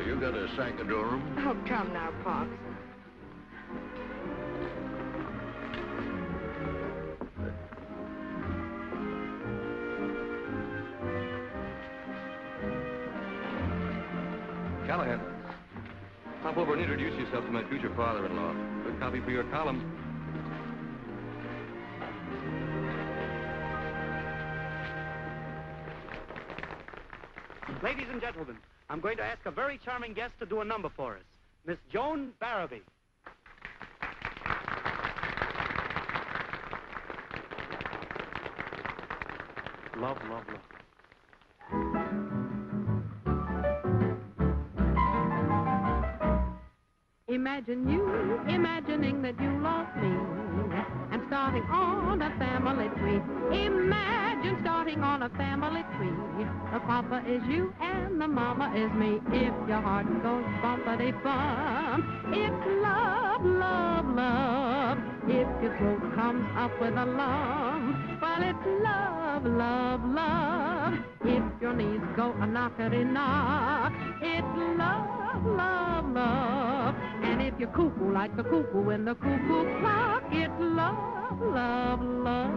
you got a Sankadorum? Oh, come now, Pops. Callahan, hop over and introduce yourself to my future father-in-law. Good copy for your column. Ladies and gentlemen, I'm going to ask a very charming guest to do a number for us, Miss John Barrabbee. Love, love, love. Imagine you imagining that you lost me and starting on a family tree. Imagine starting on a family tree. The papa is you and the mama is me. If your heart goes bumpity-bump, it's love, love, love. If your throat comes up with a lump, well, it's love, love, love. If your knees go a knockety-knock, it's love, love, love. And if you're cuckoo like the cuckoo in the cuckoo clock, it's love, love, love.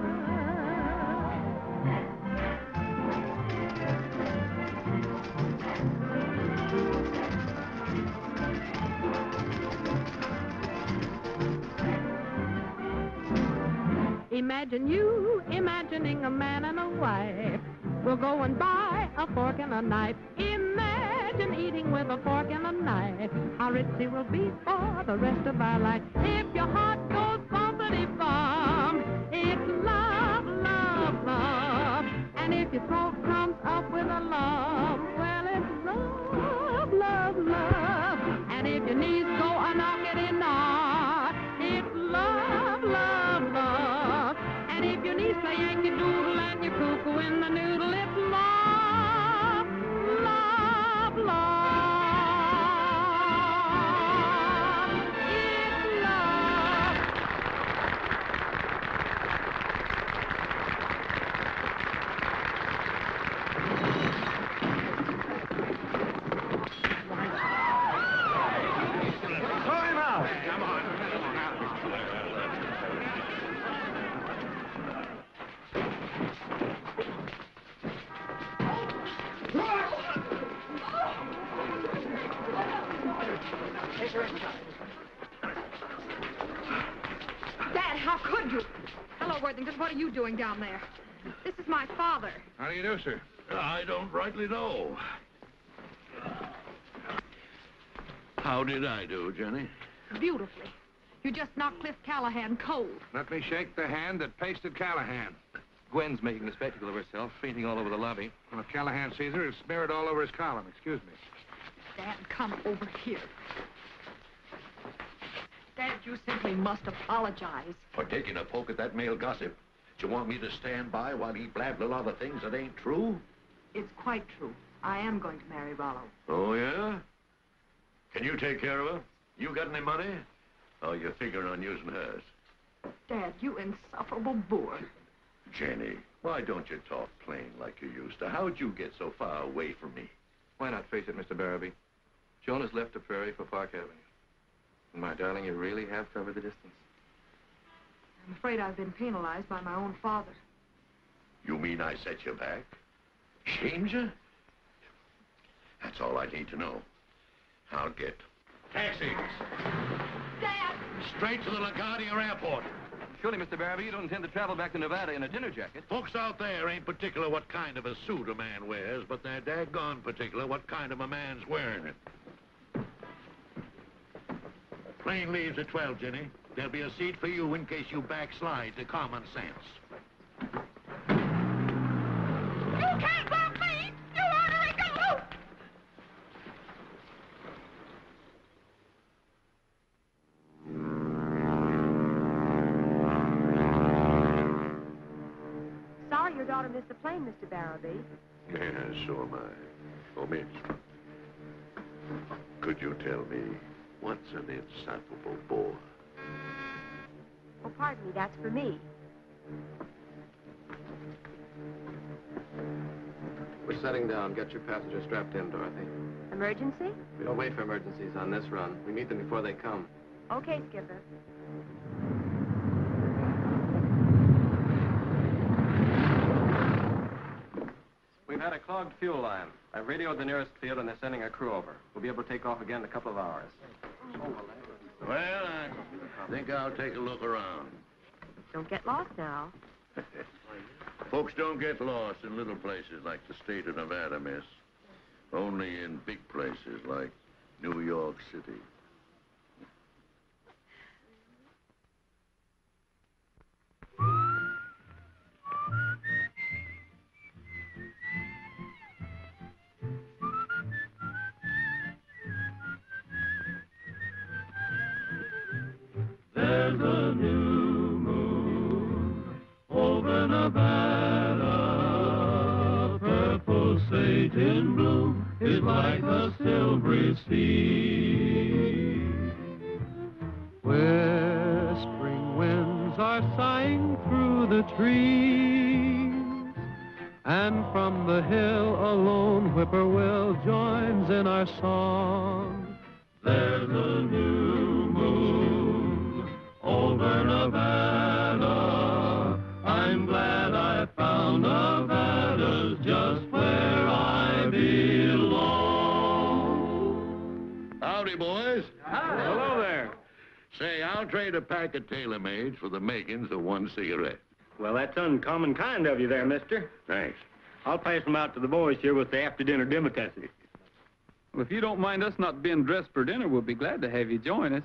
Imagine you imagining a man and a wife will go and buy a fork and a knife. Imagine eating with a fork and a knife. How rich he will be for the rest of our life. If your heart goes bumpity-bum, it's love, love, love. And if your throat comes up with a lump, well, it's love, love, love. And if your knees go a knockety-knock, it's love, love, love. And if your knees say Yankee Doodle and you're cuckoo in the noodle, it's love, love, love. It's love. Throw him out. Come on. Dad, how could you? Hello, Worthington. What are you doing down there? This is my father. How do you do, sir? I don't rightly know. How did I do, Jenny? Beautifully. You just knocked Cliff Callahan cold. Let me shake the hand that pasted Callahan. Gwen's making a spectacle of herself, fainting all over the lobby. Well, if Callahan sees her, it's smeared all over his column. Excuse me. Dad, come over here. Dad, you simply must apologize. For taking a poke at that male gossip. Do you want me to stand by while he blabbed a lot of things that ain't true? It's quite true. I am going to marry Rollo. Oh, yeah? Can you take care of her? You got any money? Oh, you're figuring on using hers. Dad, you insufferable boor. Jenny, why don't you talk plain like you used to? How'd you get so far away from me? Why not face it, Mr. Barrabbee? Joan has left the prairie for Park Avenue. And my darling, you really have covered the distance. I'm afraid I've been penalized by my own father. You mean I set you back? Shamed you? That's all I need to know. I'll get taxis. Dad! Straight to the LaGuardia Airport. Surely, Mr. Barrabbee, you don't intend to travel back to Nevada in a dinner jacket. Folks out there ain't particular what kind of a suit a man wears, but they're daggone particular what kind of a man's wearing it. Plane leaves at 12, Jenny. There'll be a seat for you in case you backslide to common sense. You can't stop me! You ornery galoot! Sorry your daughter missed the plane, Mr. Barrabbee. Yeah, so am I. Oh, Mitch, could you tell me what's an insufferable bore? Oh, pardon me, that's for me. We're setting down. Get your passenger strapped in, Dorothy. And emergency? We don't wait for emergencies on this run. We meet them before they come. Okay, Skipper. We've had a clogged fuel line. I've radioed the nearest field and they're sending a crew over. We'll be able to take off again in a couple of hours. Well, I think I'll take a look around. Don't get lost now. Folks don't get lost in little places like the state of Nevada, miss. Only in big places like New York City. There's a new moon over Nevada, purple sage in bloom is like a silvery sea, where spring winds are sighing through the trees, and from the hill a lone whippoorwill joins in our song. There's a new moon over Nevada. I'm glad I found Nevada's just where I belong. Howdy, boys. Hi. Hello there. Say, I'll trade a pack of tailor-mades for the makings of one cigarette. Well, that's uncommon kind of you there, mister. Thanks. I'll pass them out to the boys here with the after-dinner delicacy. Well, if you don't mind us not being dressed for dinner, we'll be glad to have you join us.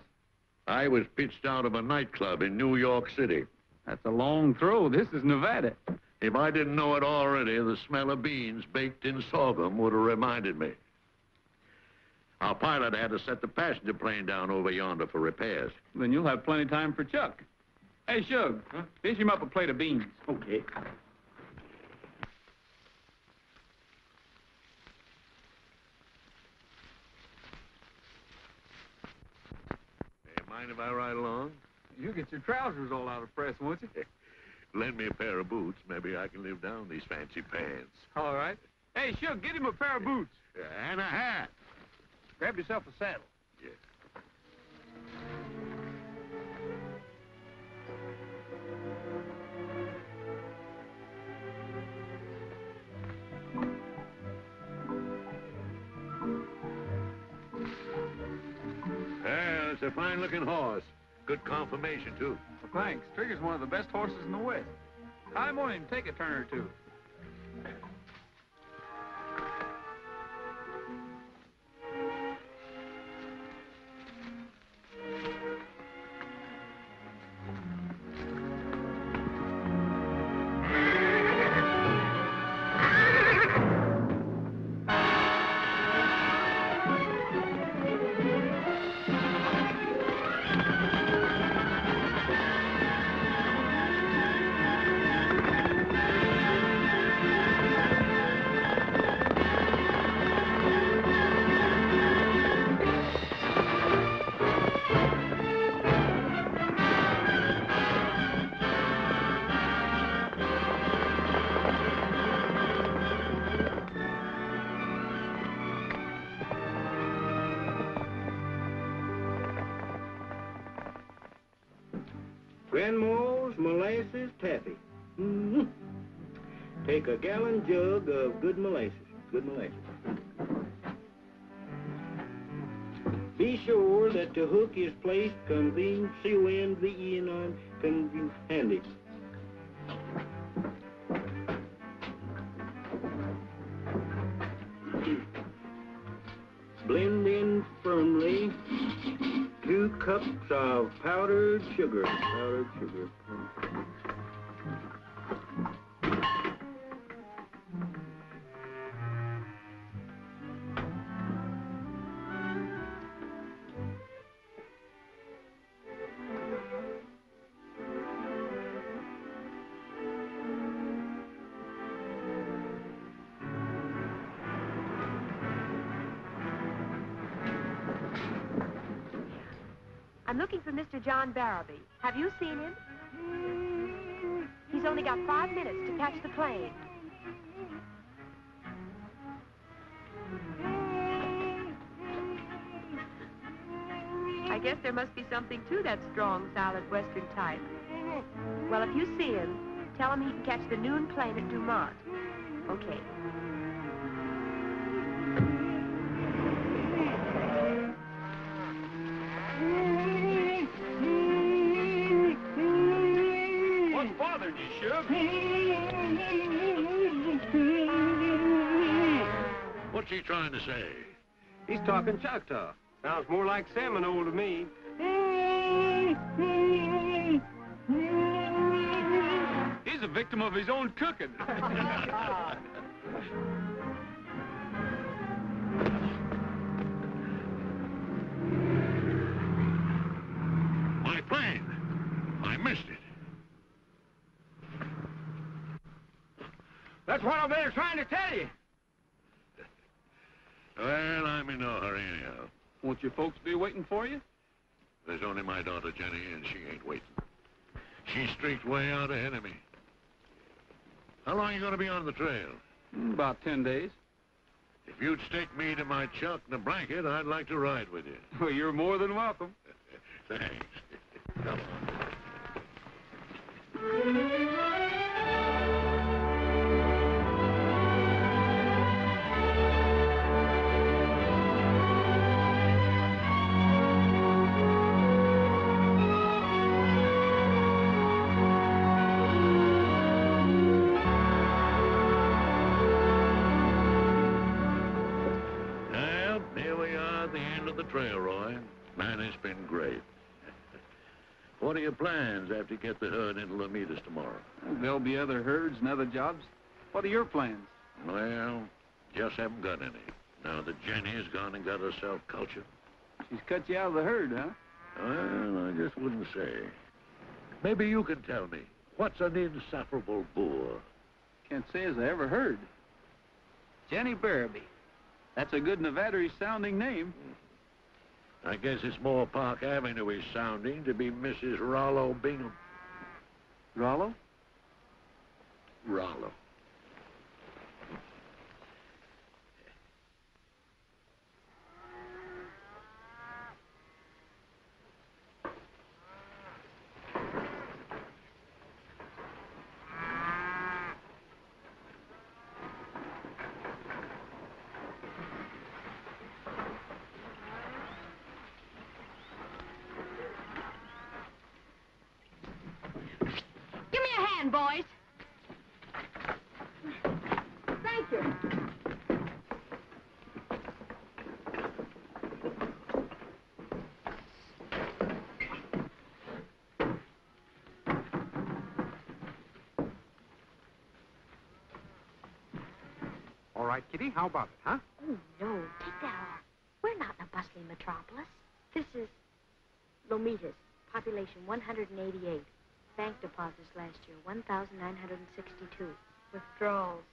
I was pitched out of a nightclub in New York City. That's a long throw. This is Nevada. If I didn't know it already, the smell of beans baked in sorghum would have reminded me. Our pilot had to set the passenger plane down over yonder for repairs. Then you'll have plenty of time for Chuck. Hey, Shug, dish him up a plate of beans. Okay. Hey, mind if I ride along? You'll get your trousers all out of press, won't you? Lend me a pair of boots. Maybe I can live down these fancy pants. All right. Hey, Shug, get him a pair of boots. And a hat. Grab yourself a saddle. Yeah. It's a fine-looking horse. Good conformation, too. Well, thanks. Trigger's one of the best horses in the West. I'm on him. Take a turn or two. Grandma's molasses taffy. Take a gallon jug of good molasses. Good molasses. Be sure that the hook is placed convenient, C-O-N-V-E-N on convenient handy. Blend in firmly 2 cups of powdered sugar. Powdered sugar. I'm looking for Mr. John Barrabbee. Have you seen him? He's only got 5 minutes to catch the plane. I guess there must be something to that strong, solid Western type. Well, if you see him, tell him he can catch the noon plane at Dumont. Okay. What's bothering you, Shub? What's he trying to say? He's talking Choctaw. Sounds more like Seminole to me. He's a victim of his own cooking. My plane. I missed it. That's what I've been trying to tell you. Well, I'm in no hurry anyhow. Won't your folks be waiting for you? There's only my daughter, Jenny, and she ain't waiting. She's streaked way out ahead of me. How long you gonna be on the trail? About 10 days. If you'd stick me to my chuck and a blanket, I'd like to ride with you. Well, you're more than welcome. Thanks. Come on. Well, here we are at the end of the trail, Roy. Man, it's been great. What are your plans after you get the herd into Lomitas tomorrow? There'll be other herds and other jobs. What are your plans? Well, just haven't got any. Now that Jenny's gone and got herself cultured. She's cut you out of the herd, huh? Well, I just wouldn't say. Maybe you can tell me, what's an insufferable bore? Can't say as I ever heard. Jenny Barrabbee. That's a good Nevada-y sounding name. I guess it's more Park Avenue-y sounding to be Mrs. Rollo Bingham. Rollo? Rollo. Give me a hand, boys. Thank you. All right, Kitty, how about it, huh? Oh, no, take that off. We're not in a bustling metropolis. This is Lomitas, population 188. Bank deposits last year, 1,962. Withdrawals,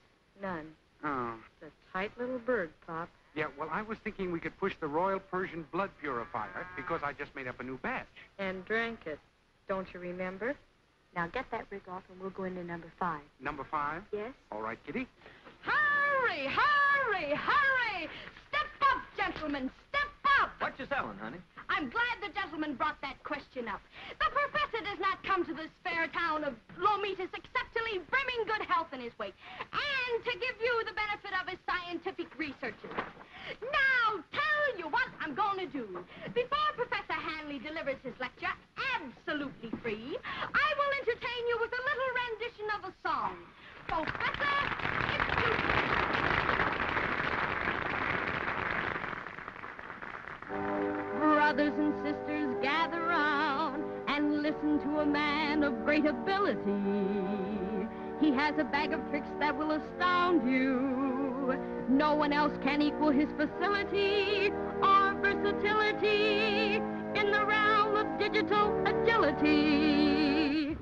none. Oh. It's a tight little bird, Pop. Yeah, well, I was thinking we could push the Royal Persian blood purifier because I just made up a new batch. And drank it. Don't you remember? Now get that rig off and we'll go into number 5. Number 5? Yes? All right, Kitty. Hurry, hurry, hurry! Step up, gentlemen, step up! What you selling, honey? I'm glad the gentleman brought that question up. The professor does not come to this fair town of Lomitas except to leave brimming good health in his wake and to give you the benefit of his scientific researches. Now, tell you what I'm going to do. Before Professor Hanley delivers his lecture, absolutely free, I will entertain you with a little rendition of a song. Professor, Brothers and sisters, gather round and listen to a man of great ability. He has a bag of tricks that will astound you. No one else can equal his facility or versatility in the realm of digital agility.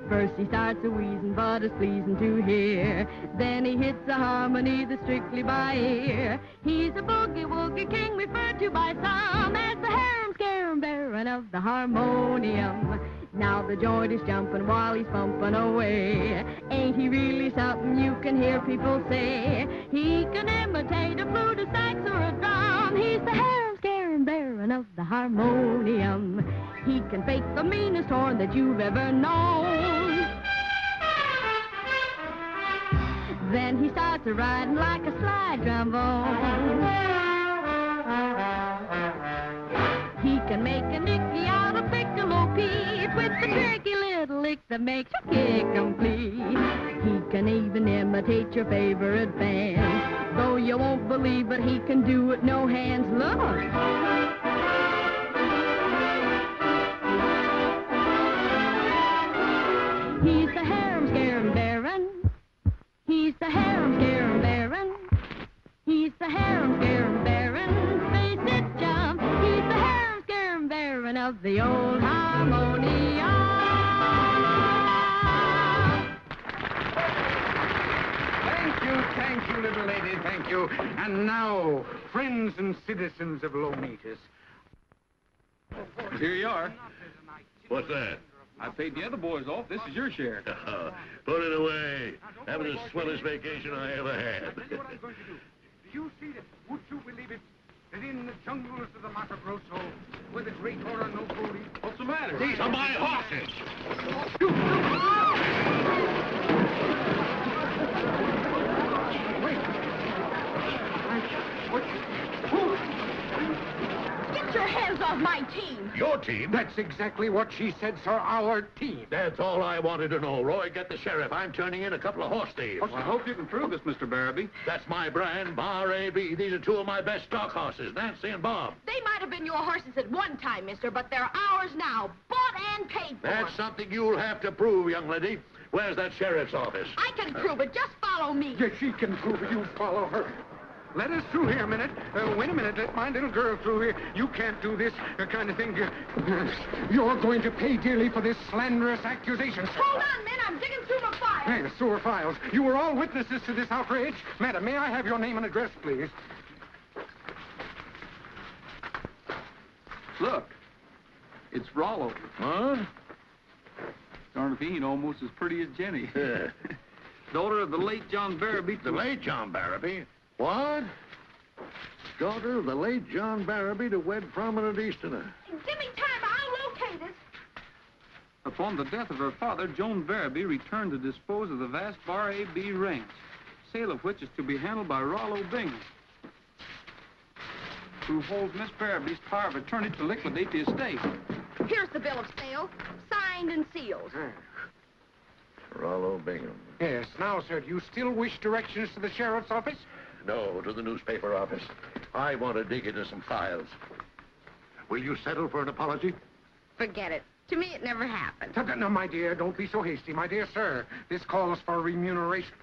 First he starts a wheezing, but it's pleasing to hear. Then he hits a harmony that's strictly by ear. He's a boogie-woogie king, referred to by some as the harum-scarum baron of the harmonium. Now the joint is jumping while he's pumping away. Ain't he really something you can hear people say? He can imitate a flute, a sax, or a drum. He's the harmonium. He can fake the meanest horn that you've ever known. Then he starts riding like a slide trombone. He can make a nicky out of piccolo Pete with the tricky little lick that makes you kick complete. He can even imitate your favorite band, though you won't believe it, he can do it no hands. Look. He's the harem-scarum baron. He's the harem-scarum baron. He's the harem-scarum baron. Face it, chum. He's the harem-scarum baron of the old harmonium. Thank you, little lady, thank you. And now, friends and citizens of Lomitas. Here you are. What's that? I paid the other boys off. This is your share. Put it away. Having the swellest vacation I ever had. I'll tell you what I'm going to do. Do you see that? Would you believe it? That in the jungles of the Mato Grosso, where the great Orinoco leads... What's the matter? These are my horses. Get your hands off my team. Your team? That's exactly what she said, sir. Our team. That's all I wanted to know. Roy, get the sheriff. I'm turning in a couple of horse thieves. Well, I hope you can prove this, Mr. Barrabbee. That's my brand, Barrabbee. These are two of my best stock horses, Nancy and Bob. They might have been your horses at one time, mister, but they're ours now. Bought and paid for. That's something you'll have to prove, young lady. Where's that sheriff's office? I can prove it. Just follow me. Yes, she can prove it. You follow her. Let us through here a minute. Wait a minute. Let my little girl through here. You can't do this kind of thing. You're going to pay dearly for this slanderous accusation. Hold on, men. I'm digging through my files. Hey, sewer files. You were all witnesses to this outrage. Madam, may I have your name and address, please? Look. It's Rollo. Huh? Darn if he ain't almost as pretty as Jenny. Daughter of the late John Barrabbee. The late John Barrabbee? What? Daughter of the late John Barrabbee to wed prominent Easterner. Give me time. I'll locate it. Upon the death of her father, Joan Barrabbee returned to dispose of the vast Barrabbee ranch, sale of which is to be handled by Rollo Bingham, who holds Miss Barrabbee's power of attorney to liquidate the estate. Here's the bill of sale, signed and sealed. Rollo Bingham. Yes. Now, sir, do you still wish directions to the sheriff's office? No, to the newspaper office. I want to dig into some files. Will you settle for an apology? Forget it. To me, it never happened. No, my dear, don't be so hasty. My dear sir, this calls for remuneration.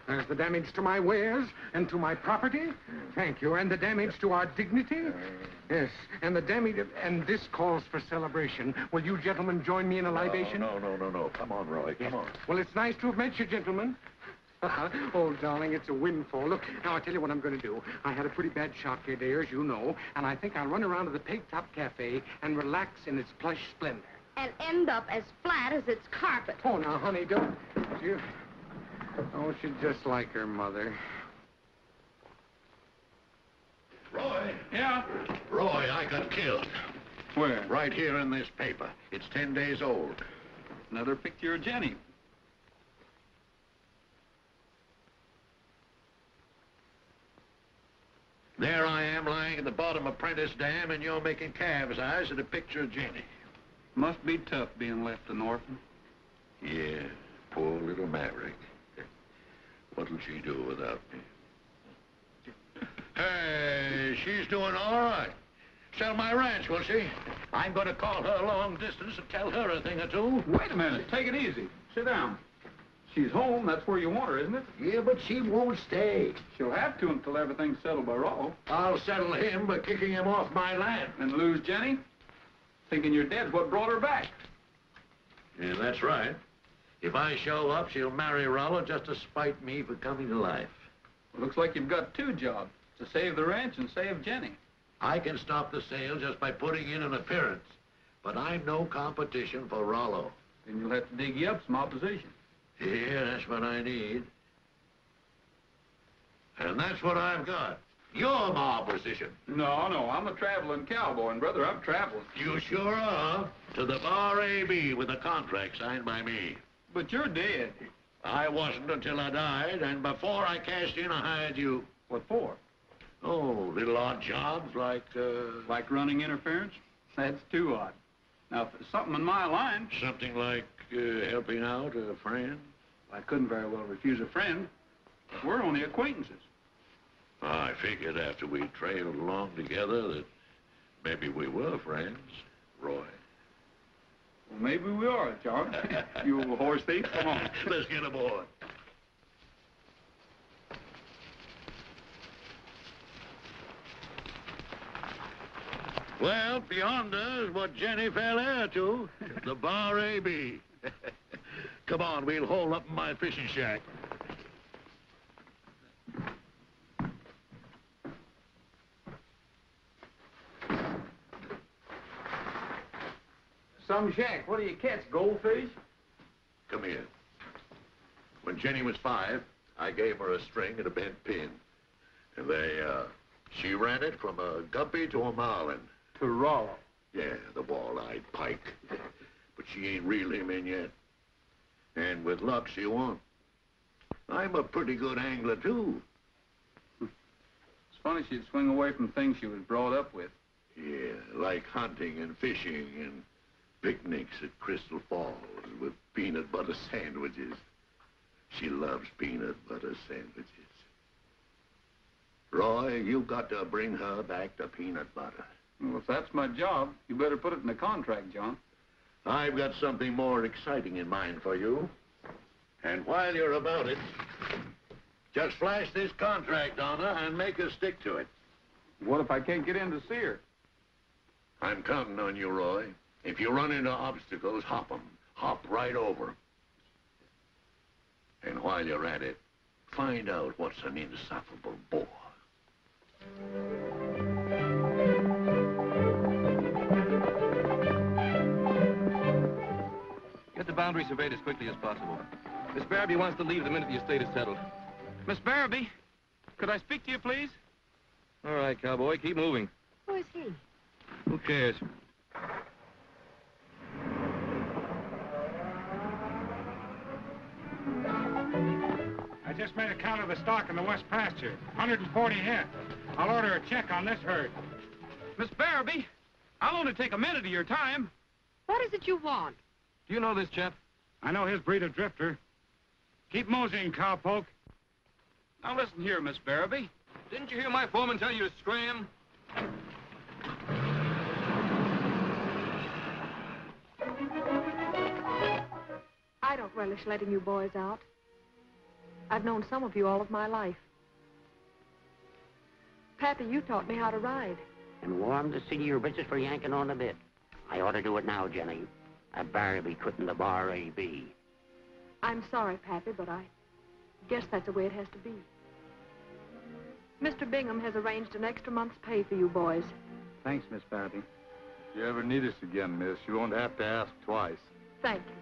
There's the damage to my wares and to my property. Thank you. And the damage to our dignity. Yes. And the damage... And this calls for celebration. Will you gentlemen join me in a libation? No. Come on, Roy. Come on. Well, it's nice to have met you, gentlemen. Oh, darling, it's a windfall. Look, now, I'll tell you what I'm going to do. I had a pretty bad shock here, as you know, and I think I'll run around to the Peg Top Cafe and relax in its plush splendor. And end up as flat as its carpet. Oh, now, honey, don't... You... Oh, she's just like her mother. Roy? Yeah? Roy, I got killed. Where? Right here in this paper. It's 10 days old. Another picture of Jenny. There I am lying at the bottom of Prentice Dam, and you're making calves' eyes at a picture of Jenny. Must be tough being left an orphan. Yeah, poor little Maverick. What'll she do without me? Hey, she's doing all right. Sell my ranch, will she? I'm going to call her long distance and tell her a thing or two. Wait a minute. Take it easy. Sit down. She's home. That's where you want her, isn't it? Yeah, but she won't stay. She'll have to until everything's settled by Rollo. I'll settle him by kicking him off my land. And lose Jenny? Thinking you're dead's what brought her back. Yeah, that's right. If I show up, she'll marry Rollo just to spite me for coming to life. Well, looks like you've got two jobs, to save the ranch and save Jenny. I can stop the sale just by putting in an appearance, but I'm no competition for Rollo. Then you'll have to dig you up some opposition. Yeah, that's what I need. And that's what I've got. You're my opposition. No, I'm a traveling cowboy, and brother, I'm traveling. You sure are. To the Bar AB with a contract signed by me. But you're dead. I wasn't until I died, and before I cashed in, I hired you. What for? Oh, little odd jobs like, Like running interference? That's too odd. Now, if it's something in my line... Something like helping out a friend? I couldn't very well refuse a friend. We're only acquaintances. I figured after we trailed along together that maybe we were friends, Roy. Well, maybe we are, John. You old horse thief. Come on. Let's get aboard. Well, beyond us, what Jenny fell heir to, the Bar AB. Come on, we'll hole up in my fishing shack. Some shack. What do you catch, goldfish? Come here. When Jenny was 5, I gave her a string and a bent pin. And she ran it from a guppy to a marlin. To Rollo. Yeah, the wall-eyed pike. But she ain't reeled him in yet. And with luck, she won't. I'm a pretty good angler, too. It's funny she'd swing away from things she was brought up with. Yeah, like hunting and fishing and picnics at Crystal Falls with peanut butter sandwiches. She loves peanut butter sandwiches. Roy, you've got to bring her back to peanut butter. Well, if that's my job, you better put it in the contract, John. I've got something more exciting in mind for you. And while you're about it, just flash this contract on her and make her stick to it. What if I can't get in to see her? I'm counting on you, Roy. If you run into obstacles, hop 'em. Hop right over 'em. And while you're at it, find out what's an insufferable bore. Get the boundary surveyed as quickly as possible. Miss Barrabbee wants to leave the minute the estate is settled. Miss Barrabbee, could I speak to you, please? All right, cowboy, keep moving. Who is he? Who cares? I just made a count of the stock in the West Pasture. 140 head. I'll order a check on this herd. Miss Barrabbee, I'll only take a minute of your time. What is it you want? Do you know this chap? I know his breed of drifter. Keep moseying, cowpoke. Now listen here, Miss Barrabbee. Didn't you hear my foreman tell you to scram? I don't relish letting you boys out. I've known some of you all of my life. Pappy, you taught me how to ride. And warm the senior bitches for yanking on the bit. I ought to do it now, Jenny. A Barrabbee quitting the Bar AB. I'm sorry, Pappy, but I guess that's the way it has to be. Mr. Bingham has arranged an extra month's pay for you boys. Thanks, Miss Barrabbee. If you ever need us again, miss, you won't have to ask twice. Thank you.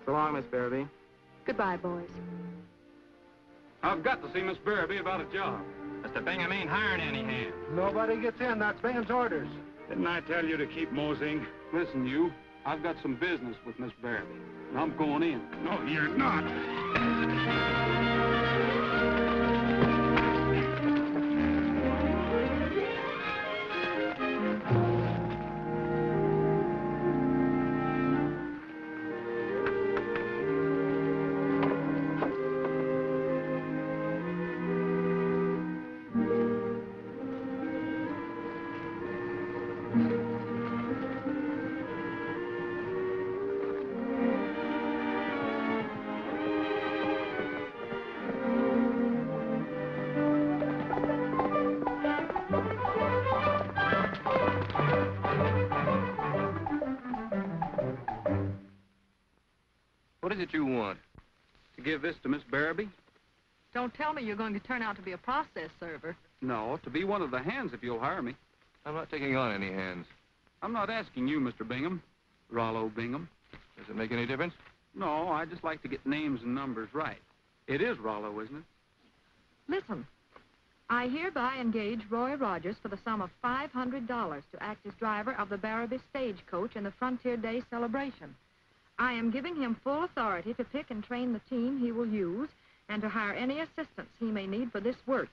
So long, Miss Barrabbee. Goodbye, boys. I've got to see Miss Barrabbee about a job. Mr. Bingham ain't hiring any hands. Nobody gets in. That's Ben's orders. Didn't I tell you to keep moseying? Listen, you, I've got some business with Miss Barrabbee, and I'm going in. No, you're not. What is it you want? To give this to Miss Barrabbee? Don't tell me you're going to turn out to be a process server. No, to be one of the hands if you'll hire me. I'm not taking on any hands. I'm not asking you, Mr. Bingham. Rollo Bingham. Does it make any difference? No, I just like to get names and numbers right. It is Rollo, isn't it? Listen, I hereby engage Roy Rogers for the sum of $500 to act as driver of the Barrabbee stagecoach in the Frontier Day celebration. I am giving him full authority to pick and train the team he will use and to hire any assistance he may need for this work.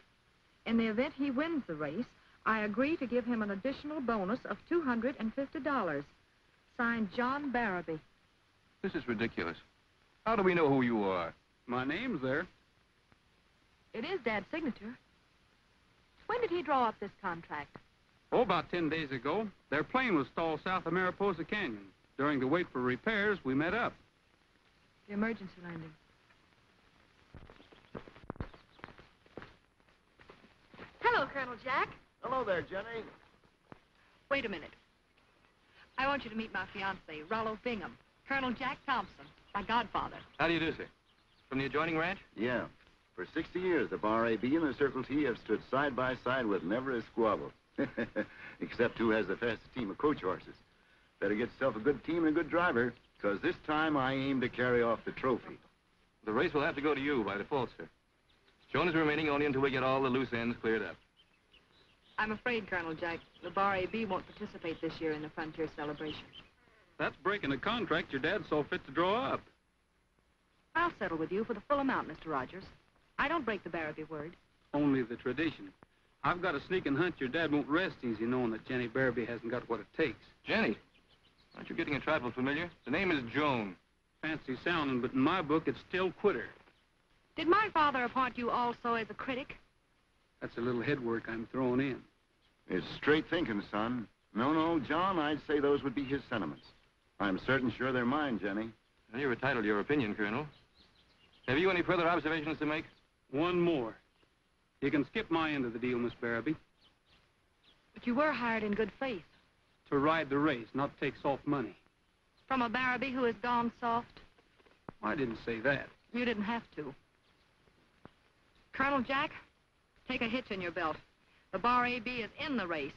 In the event he wins the race, I agree to give him an additional bonus of $250. Signed, John Barrabbee. This is ridiculous. How do we know who you are? My name's there. It is Dad's signature. When did he draw up this contract? Oh, about 10 days ago. Their plane was stalled south of Mariposa Canyon. During the wait for repairs, we met up. The emergency landing. Hello, Colonel Jack. Hello there, Jenny. Wait a minute. I want you to meet my fiancé, Rollo Bingham, Colonel Jack Thompson, my godfather. How do you do, sir? From the adjoining ranch? Yeah. For 60 years, the Bar A.B. and the Circle T have stood side by side with never a squabble. Except who has the fastest team of coach horses. Better get yourself a good team and a good driver, because this time I aim to carry off the trophy. The race will have to go to you by default, sir. Joan is remaining only until we get all the loose ends cleared up. I'm afraid, Colonel Jack, the Bar A.B. won't participate this year in the Frontier celebration. That's breaking a contract your dad saw fit to draw up. I'll settle with you for the full amount, Mr. Rogers. I don't break the Barrabbee word. Only the tradition. I've got a sneaking hunch your dad won't rest easy knowing that Jenny Barrabbee hasn't got what it takes. Jenny? Aren't you getting a trifle familiar? The name is Joan. Fancy sounding, but in my book, it's still Quitter. Did my father appoint you also as a critic? That's a little head work I'm throwing in. It's straight thinking, son. No, John, I'd say those would be his sentiments. I'm certain sure they're mine, Jenny. Well, you're entitled to your opinion, Colonel. Have you any further observations to make? One more. You can skip my end of the deal, Miss Barrabbee. But you were hired in good faith. To ride the race, not take soft money. From a Barrabbee who has gone soft? I didn't say that. You didn't have to. Colonel Jack, take a hitch in your belt. The Bar A.B. is in the race.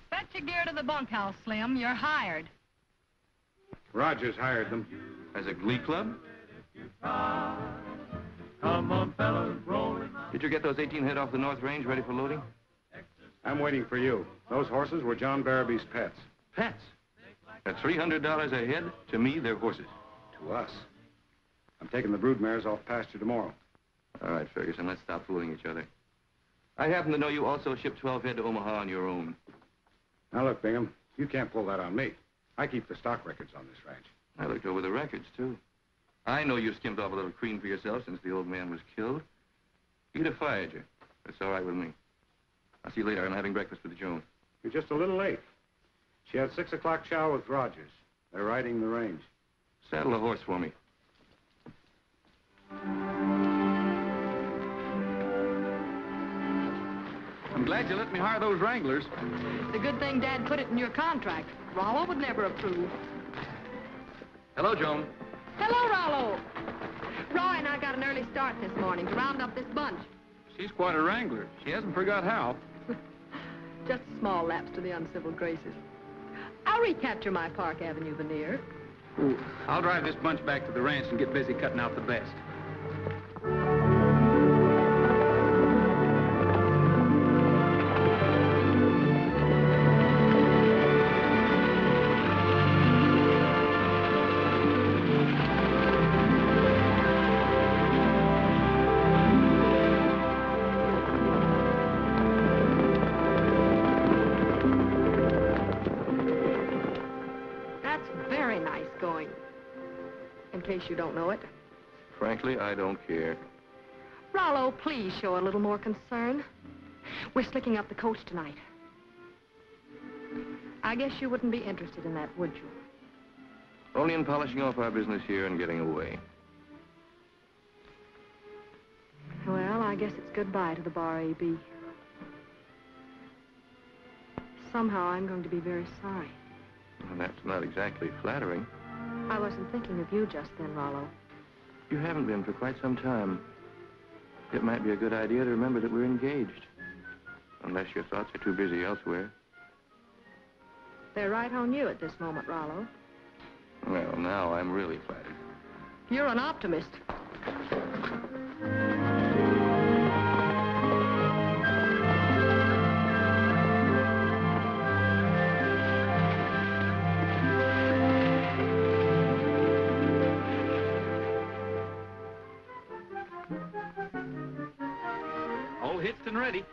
Fetch your gear to the bunkhouse, Slim. You're hired. Rogers hired them. As a glee club? Come on, fellas, rolling. Did you get those 18 head off the North Range ready for loading? I'm waiting for you. Those horses were John Barrabbee's pets. Pets? At $300 a head? To me, they're horses. To us. I'm taking the brood mares off pasture tomorrow. All right, Ferguson, let's stop fooling each other. I happen to know you also shipped 12 head to Omaha on your own. Now, look, Bingham, you can't pull that on me. I keep the stock records on this ranch. I looked over the records, too. I know you skimmed off a little cream for yourself since the old man was killed. He'd have fired you. That's all right with me. I'll see you later. I'm having breakfast with Joan. You're just a little late. She had 6 o'clock chow with Rogers. They're riding the range. Saddle a horse for me. I'm glad you let me hire those wranglers. It's a good thing Dad put it in your contract. Rollo would never approve. Hello, Joan. Hello, Rollo. Roy and I got an early start this morning to round up this bunch. She's quite a wrangler. She hasn't forgot how. Just a small lapse to the uncivil graces. I'll recapture my Park Avenue veneer. Ooh, I'll drive this bunch back to the ranch and get busy cutting out the best. In case you don't know it. Frankly, I don't care. Rollo, please show a little more concern. We're slicking up the coach tonight. I guess you wouldn't be interested in that, would you? Only in polishing off our business here and getting away. Well, I guess it's goodbye to the Bar A.B. Somehow I'm going to be very sorry. Well, that's not exactly flattering. I wasn't thinking of you just then, Rollo. You haven't been for quite some time. It might be a good idea to remember that we're engaged. Unless your thoughts are too busy elsewhere. They're right on you at this moment, Rollo. Well, now I'm really flattered. You're an optimist. getting ready.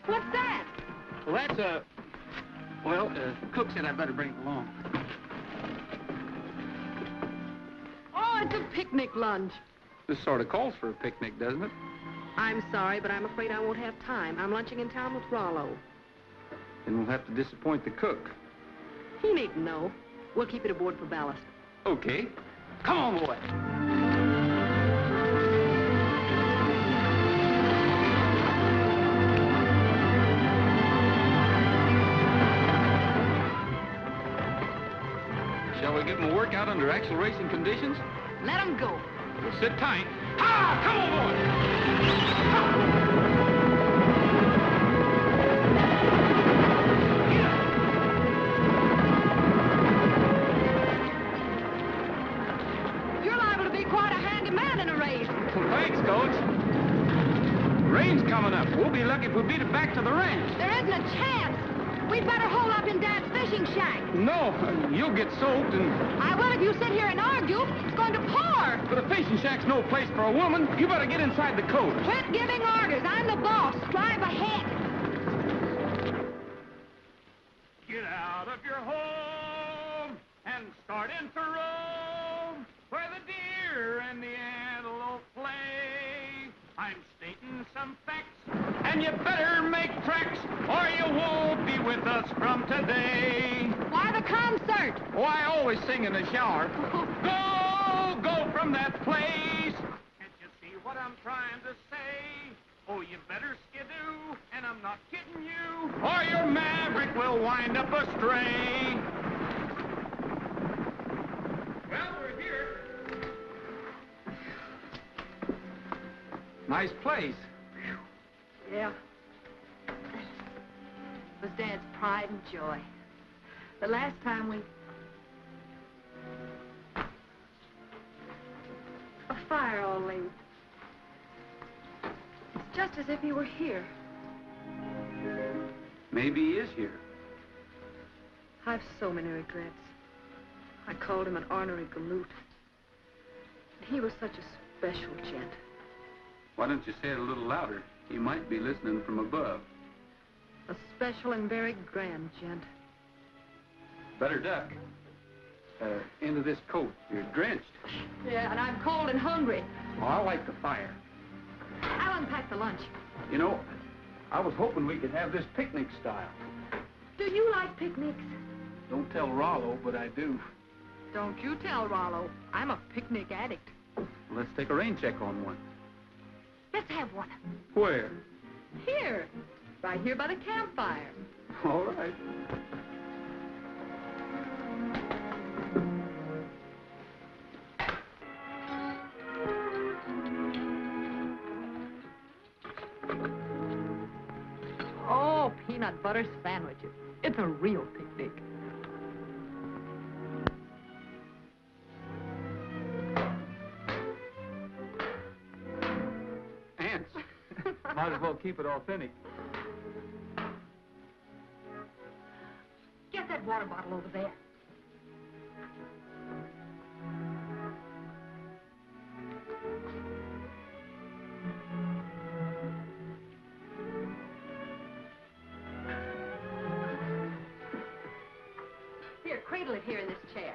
What's that? Well, that's a... Well, Cook said I'd better bring it along. Oh, it's a picnic lunch. This sort of calls for a picnic, doesn't it? I'm sorry, but I'm afraid I won't have time. I'm lunching in town with Rollo. Then we'll have to disappoint the cook. He needn't know. We'll keep it aboard for ballast. Okay. Come on, boy. Shall we give him a workout under actual racing conditions? Let him go. We'll sit tight. Ah! Come on, You're liable to be quite a handy man in a race. Well, thanks, Coach. Rain's coming up. We'll be lucky if we beat it back to the ranch. There isn't a chance. We'd better hole up in Dad's fishing shack. No, you'll get soaked and... I will if you sit here and argue. It's going to pour. But a fishing shack's no place for a woman. You better get inside the coat. Quit giving orders. I'm the boss. Drive ahead. Get out of your home and start into Rome, where the deer and the antelope play. I'm stating some facts, and you better make tracks, or you won't be with us from today. Why the concert? Oh, I always sing in the shower. Go from that place. Can't you see what I'm trying to say? Oh, you better skidoo, and I'm not kidding you, or your maverick will wind up astray. Well, we're here. Nice place. Yeah. It was Dad's pride and joy. The last time we... A fire all laid. It's just as if he were here. Maybe he is here. I've so many regrets. I called him an ornery galoot. And he was such a special gent. Why don't you say it a little louder? He might be listening from above. A special and very grand gent. Better duck. Into this coat. You're drenched. Yeah, and I'm cold and hungry. Oh, I like the fire. I'll unpack the lunch. You know, I was hoping we could have this picnic style. Do you like picnics? Don't tell Rollo, but I do. Don't you tell Rollo. I'm a picnic addict. Let's take a rain check on one. Let's have one. Where? Here. Right here by the campfire. All right. Oh, peanut butter sandwiches. It's a real picnic. Ants. Might as well keep it authentic. Get that water bottle over there. Here, cradle it here in this chair.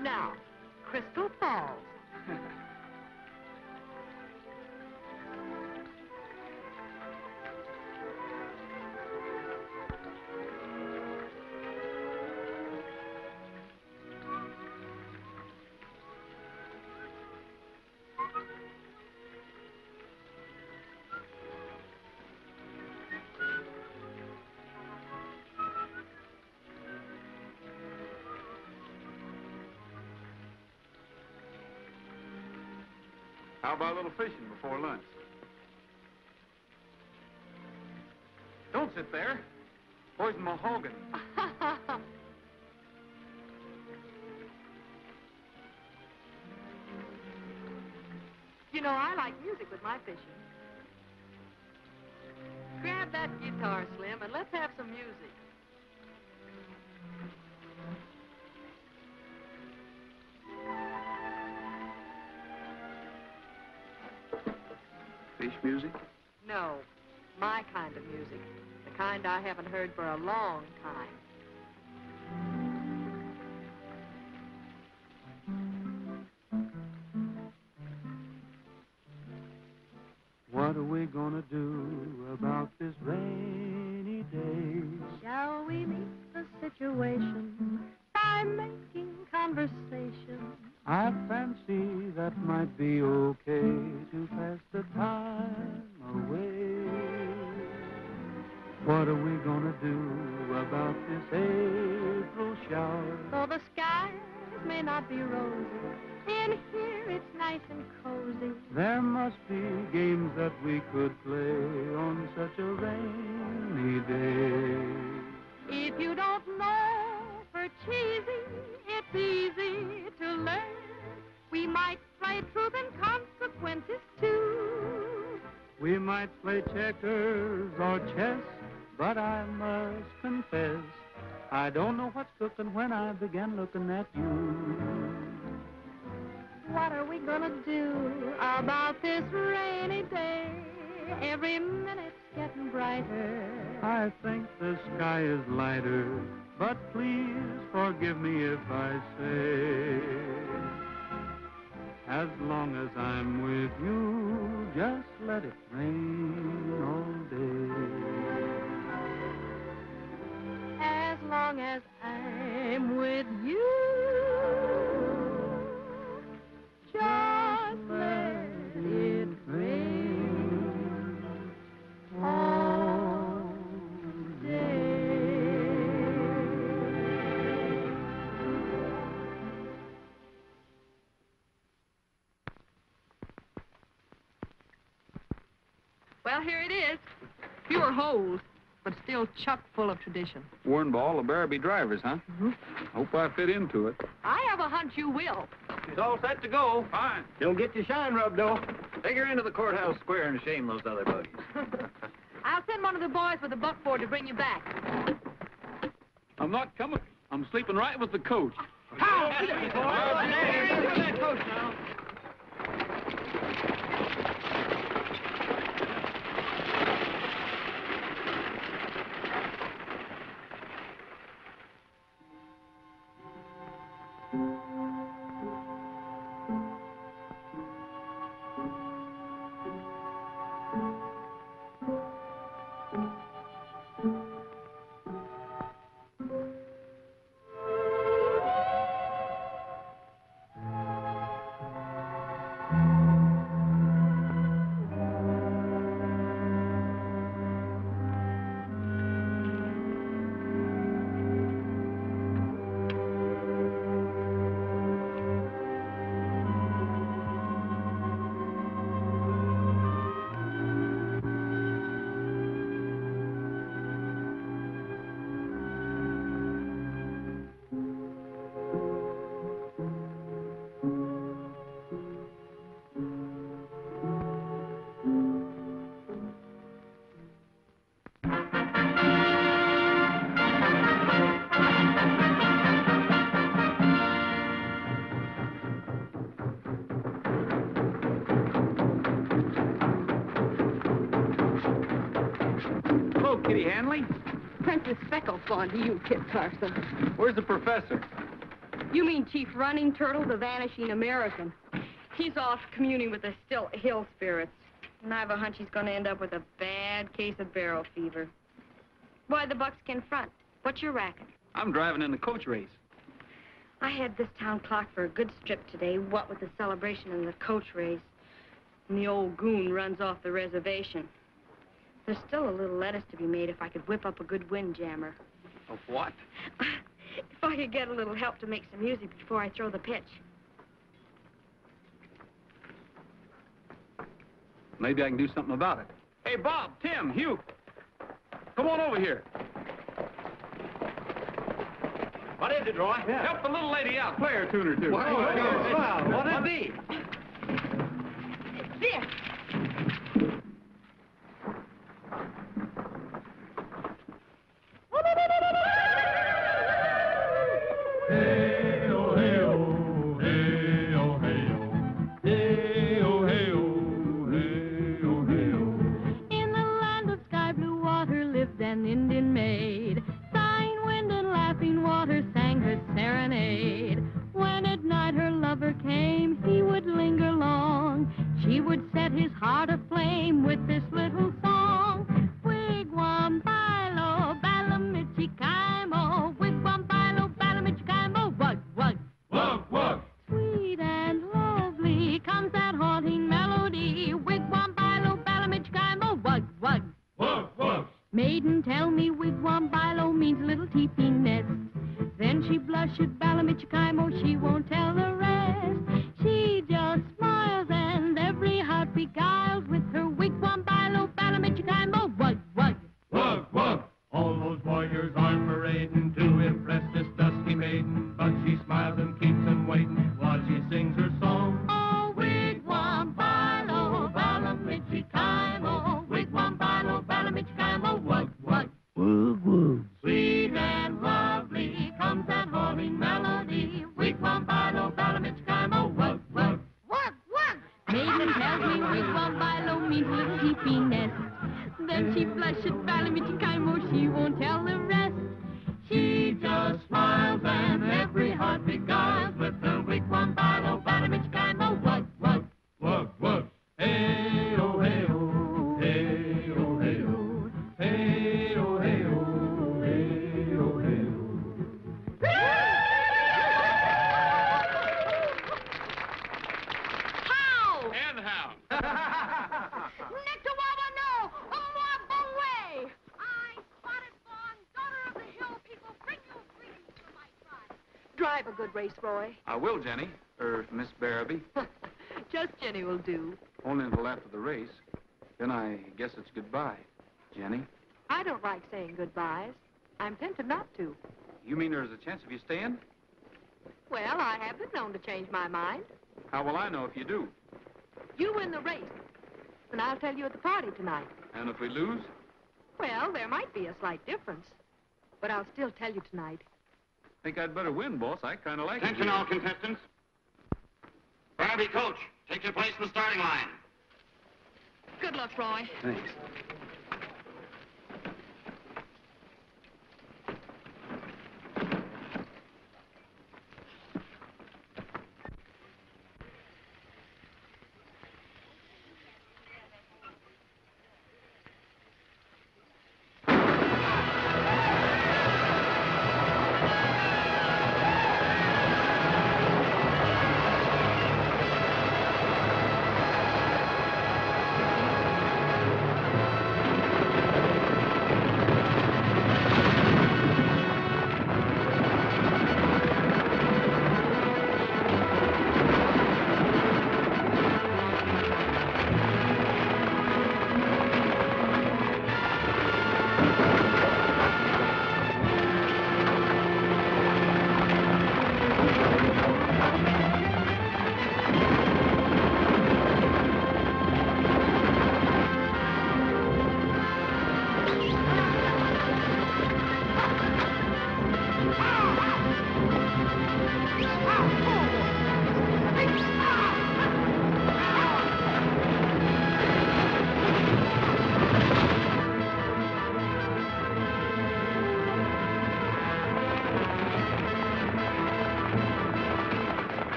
Now, Crystal Falls. How about a little fishing before lunch? Don't sit there. Poison mahogany. You know, I like music with my fishing. Grab that guitar, Slim, and let's have some music. Fish music? No, my kind of music. The kind I haven't heard for a long time. What are we gonna do about this rainy day? Shall we meet the situation by making conversation? I fancy that might be okay to pass the time away. What are we gonna do about this April shower? Though the skies may not be rosy, in here it's nice and cozy. There must be games that we could play on such a rainy day. If you don't know for cheesy, it's easy to learn. We might play truth and consequences too. We might play checkers or chess, but I must confess, I don't know what's cooking when I begin looking at you. What are we gonna do about this rainy day? Every minute's getting brighter. I think the sky is lighter, but please forgive me if I say, as long as I'm with you, just let it rain all day. As long as I'm with you, just let it rain all day. Well, here it is. Fewer holes, but still chock full of tradition. Worn by all the Barrabbee drivers, huh? Mm-hmm. Hope I fit into it. I have a hunch you will. She's all set to go. Fine. Don't get your shine rubbed, though. Take her into the courthouse square and shame those other buggies. I'll send one of the boys with a buckboard to bring you back. I'm not coming. I'm sleeping right with the coach. How? That coach now. Kitty Hanley? Princess Speckle's gone to you, Kit Carson. Where's the professor? You mean Chief Running Turtle, the vanishing American. He's off communing with the still hill spirits. And I have a hunch he's going to end up with a bad case of barrel fever. Why the buckskin front? What's your racket? I'm driving in the coach race. I had this town clock for a good strip today, what with the celebration and the coach race. And the old goon runs off the reservation. There's still a little lettuce to be made if I could whip up a good windjammer. Of what? If I could get a little help to make some music before I throw the pitch. Maybe I can do something about it. Hey, Bob, Tim, Hugh, come on over here. What is it, Roy? Yeah. Help the little lady out. Play her a tune or two. What'd it be? This. wigwam bilo means little teepee nest. Then she blushed Balamichikaimo, she won't tell the rest. She just smiles and every heart beguiles with her wigwam bilo Balamichikaimo. Wug, wug. Wug, wug. All those warriors are parading to impress this dusky maiden, but she smiles and keeps them waiting while she sings her song. Oh, wigwam bilo Balamichikaimo, wigwam bilo Balamichikaimo. Wug, wug. Wug, wug. Sweet and lovely comes that haunting melody. Wigwam bilo Balamichikaimo. Wug, wug. Wug, wug. Maiden tells me wigwam bilo means little teepee nest. Then she blushed at Balamichikaimo, she won't tell the rest. She just smiles and every heart beguiles with her wigwam bilo Balamichikaimo. Wug, wug. Wug, wug. Hey-oh, hey-oh. Hey-oh, hey-oh. Hey-oh, hey-oh. Hey-oh, hey-oh. How? And how? Nectawawa no! Umwa bongway! I, Spotted Fawn, daughter of the hill people, bring you greetings from my tribe. Drive a good race, Roy. I will, Jenny. Miss Barrabbee. Just Jenny will do. Only until after the race. Then I guess it's goodbye. Jenny? I don't like saying goodbyes. I'm tempted not to. You mean there's a chance of you staying? Well, I have been known to change my mind. How will I know if you do? You win the race, and I'll tell you at the party tonight. And if we lose? Well, there might be a slight difference, but I'll still tell you tonight. Think I'd better win, boss. I kind of like it. Attention, all contestants. Barrabbee, coach, take your place in the starting line. Good luck, Roy. Thanks.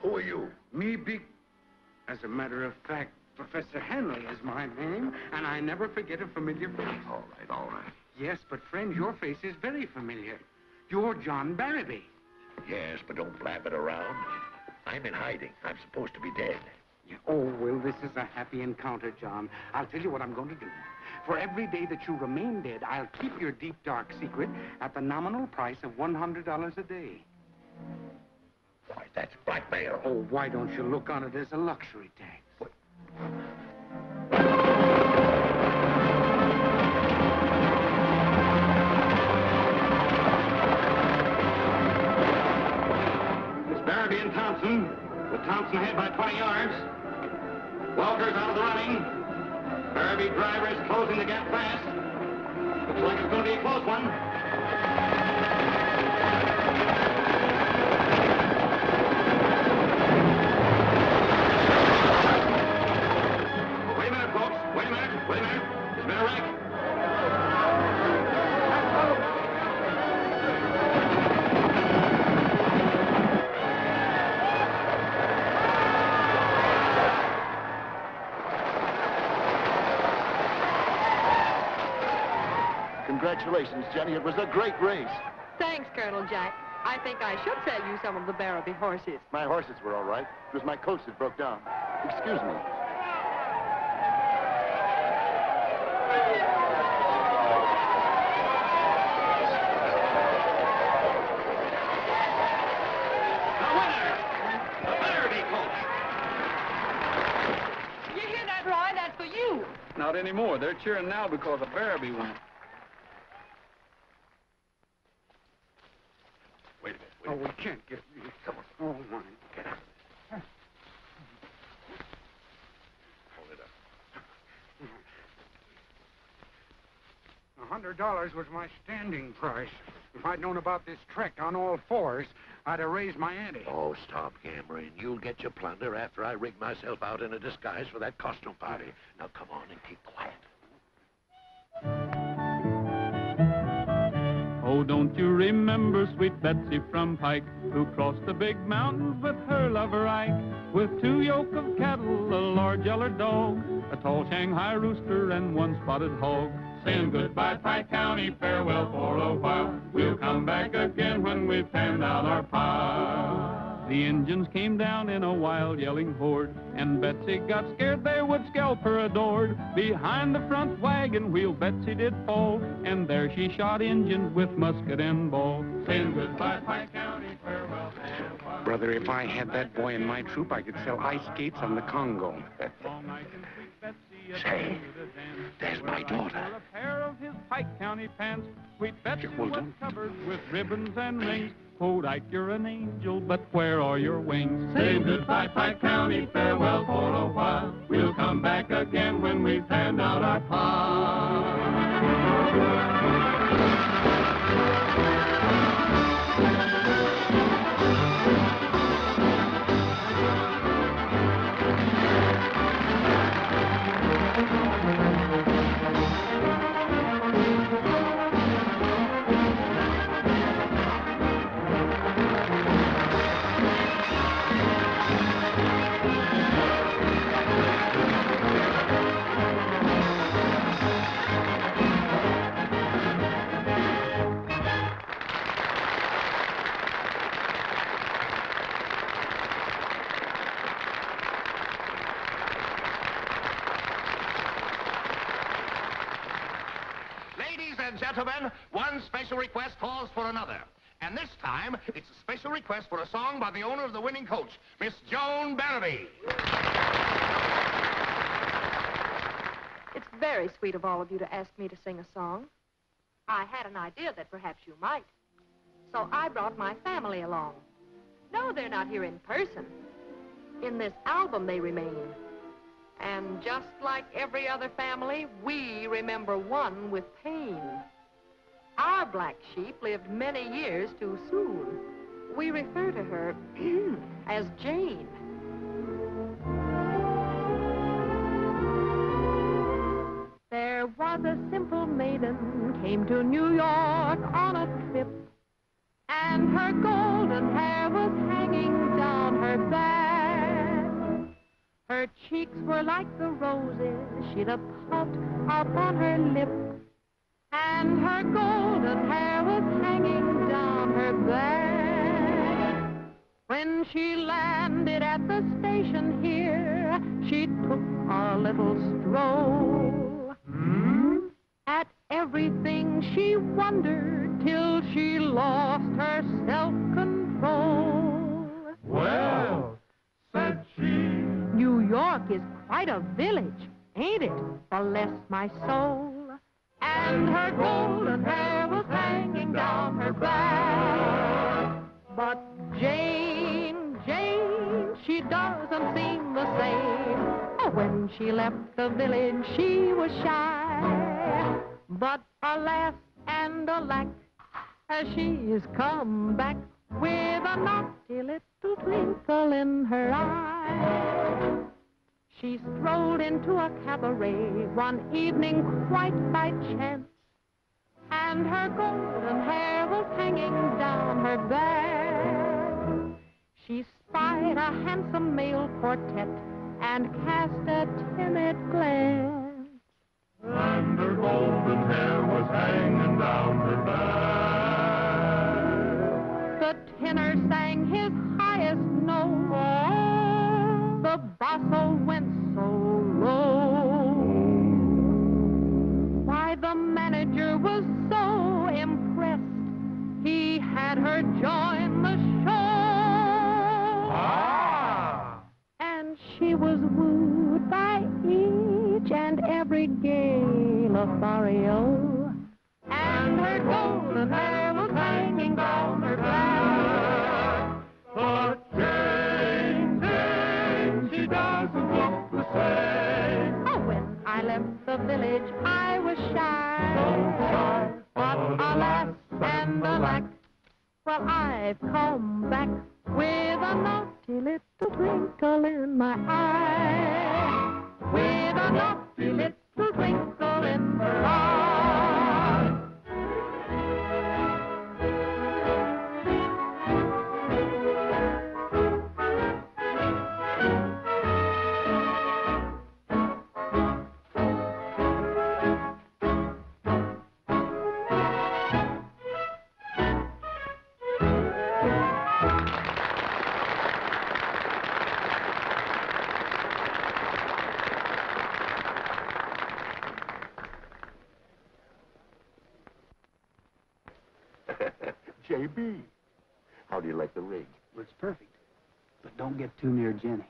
Who are you? Me big... As a matter of fact, Professor Hanley is my name, and I never forget a familiar face. All right, all right. Yes, but friend, your face is very familiar. You're John Barrabbee. Yes, but don't blab it around. I'm in hiding. I'm supposed to be dead. Yeah. Oh, well, this is a happy encounter, John. I'll tell you what I'm going to do. For every day that you remain dead, I'll keep your deep, dark secret at the nominal price of $100 a day. Why, that's blackmail. Oh, why don't you look on it as a luxury tax? What? It's Barrabbee and Thompson, with Thompson ahead by 20 yards. Walker's out of the running. Barrabbee driver is closing the gap fast. Looks like it's going to be a close one. Wait a minute, folks. Wait a minute. There's been a wreck. Congratulations, Jenny. It was a great race. Thanks, Colonel Jack. I think I should sell you some of the Barrabbee horses. My horses were all right. It was my coach that broke down. Excuse me. The winner, the Barrabbee coach. You hear that, Roy? That's for you. Not anymore. They're cheering now because the Barrabbee won. Wait a minute. Oh, we can't get... Come on. Oh, my. Get out. Hold it up. $100 was my standing price. If I'd known about this trek on all fours, I'd have raised my ante. Oh, stop hammering. You'll get your plunder after I rig myself out in a disguise for that costume party. Now, come on and keep quiet. Oh, don't you remember sweet Betsy from Pike, who crossed the big mountains with her lover Ike, with 2 yoke of cattle, a large yeller dog, a tall Shanghai rooster, and 1 spotted hog. Saying goodbye, Pike County, farewell for a while. We'll come back again when we've panned out our pile. The Injuns came down in a wild yelling horde, and Betsy got scared they would scalp her adored. Behind the front wagon wheel Betsy did fall, and there she shot Injuns with musket and ball. Saying goodbye, Pike County, farewell for a while. Brother, if I had that boy in my troop, I could sell ice skates on the Congo. Say, there's my daughter. A pair of his Pike County pants. Sweet Betsy was covered with ribbons and rings. Oh, Ike, you're an angel, but where are your wings? Say goodbye, Pike County, farewell for a while. We'll come back again when we've panned out our pile. Gentlemen, one special request calls for another. And this time, it's a special request for a song by the owner of the winning coach, Miss John Barrabbee. It's very sweet of all of you to ask me to sing a song. I had an idea that perhaps you might. So I brought my family along. No, they're not here in person. In this album they remain. And just like every other family, we remember one with pain. Our black sheep lived many years too soon. We refer to her as Jane. There was a simple maiden came to New York on a trip, and her golden hair was hanging down her back. Her cheeks were like the roses she'd a puffed up on her lip, and her golden hair was hanging down her back. When she landed at the station here, she took a little stroll. At everything she wondered till she lost her self-control. Well, said she, New York is quite a village, ain't it? Bless my soul. And her golden hair was hanging down her back. But Jane, she doesn't seem the same. When she left the village, she was shy. But alas and alack, she's come back with a naughty little twinkle in her eye. She strolled into a cabaret one evening quite by chance, and her golden hair was hanging down her back. She spied a handsome male quartet and cast a timid glance. and her golden hair was hanging down her back. The tenor sang his highest note. The basso went so low. Why, the manager was so impressed, he had her join the show. Ah! And she was wooed by each and every gay Lothario. And her golden hair was hanging down her back. But Jane, she doesn't look the same. Oh, when I left the village, I was shy. But alas and alack, well, I've come back with a naughty little twinkle in my eye. With a naughty little twinkle in her eye. J.B., how do you like the rig? Well, it's perfect. But don't get too near Jenny.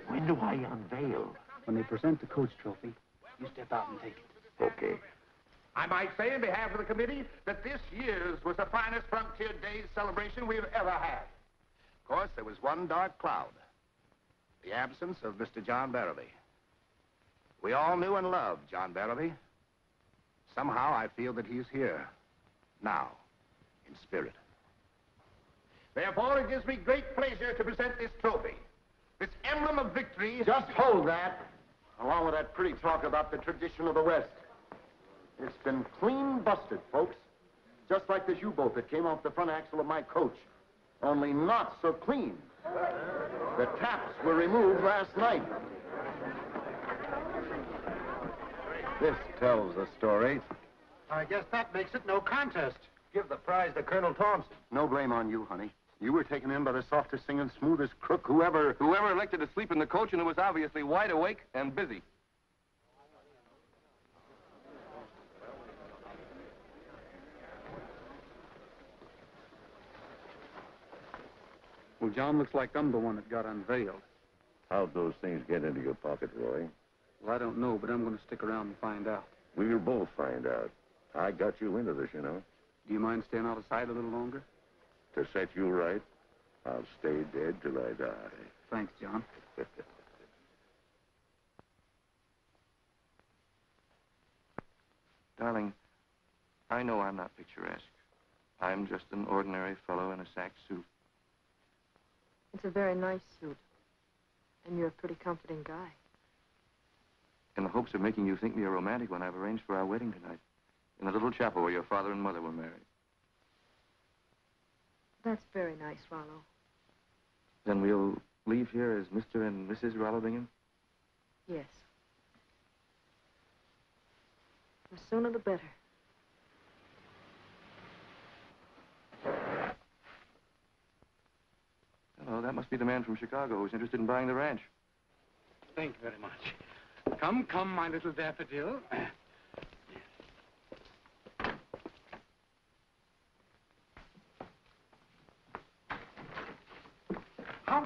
When do I unveil? When they present the coach trophy, you step out and take it. Okay. I might say in behalf of the committee that this year's was the finest Frontier Days celebration we've ever had. Of course, there was one dark cloud. The absence of Mr. John Barrabbee. We all knew and loved John Barrabbee. Somehow I feel that he's here, now, in spirit. Therefore, it gives me great pleasure to present this trophy, this emblem of victory. Just hold that, along with that pretty talk about the tradition of the West. It's been clean busted, folks. Just like this U-boat that came off the front axle of my coach. Only not so clean. The taps were removed last night. This tells the story. I guess that makes it no contest. Give the prize to Colonel Thompson. No blame on you, honey. You were taken in by the softest singing, smoothest crook whoever elected to sleep in the coach and who was obviously wide awake and busy. Well, John, looks like I'm the one that got unveiled. How'd those things get into your pocket, Roy? Well, I don't know, but I'm going to stick around and find out. We'll both find out. I got you into this, you know. Do you mind staying out of sight a little longer? To set you right, I'll stay dead till I die. Thanks, John. Darling, I know I'm not picturesque. I'm just an ordinary fellow in a sack suit. It's a very nice suit. And you're a pretty comforting guy. In the hopes of making you think me a romantic one, I've arranged for our wedding tonight. In the little chapel where your father and mother were married. That's very nice, Rollo. Then we'll leave here as Mr. and Mrs. Rollo Bingham? Yes. The sooner the better. Hello, that must be the man from Chicago who's interested in buying the ranch. Thank you very much. Come, come, my little daffodil. How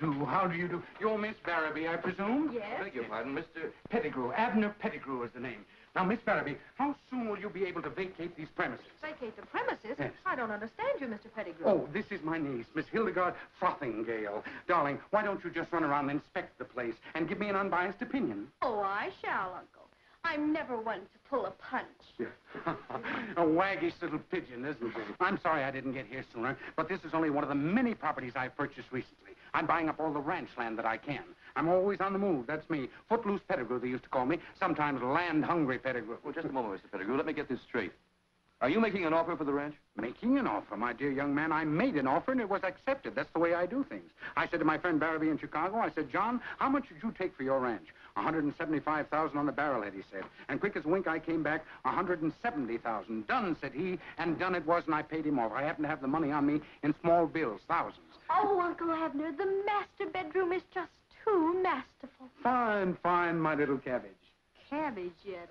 do? How do you do? You're Miss Barrabbee, I presume? Yes. Beg your pardon, Mr. Pettigrew. Abner Pettigrew is the name. Now, Miss Barrabbee, how soon will you be able to vacate these premises? Vacate the premises? Yes. I don't understand you, Mr. Pettigrew. Oh, this is my niece, Miss Hildegard Frothingale. Darling, why don't you just run around and inspect the place and give me an unbiased opinion? Oh, I shall, Uncle. I'm never one to pull a punch. A waggish little pigeon, isn't it? I'm sorry I didn't get here sooner, but this is only one of the many properties I've purchased recently. I'm buying up all the ranch land that I can. I'm always on the move. That's me. Footloose Pettigrew, they used to call me. Sometimes land-hungry Pettigrew. Well, just a moment, Mr. Pettigrew. Let me get this straight. Are you making an offer for the ranch? Making an offer, my dear young man. I made an offer, and it was accepted. That's the way I do things. I said to my friend Barrabbee in Chicago, I said, John, how much would you take for your ranch? $175,000 on the barrelhead, he said. And quick as a wink, I came back, $170,000. Done, said he, and done it was, and I paid him off. I happen to have the money on me in small bills, thousands. Oh, Uncle Abner, the master bedroom is just too masterful. Fine, fine, my little cabbage. Cabbage yet.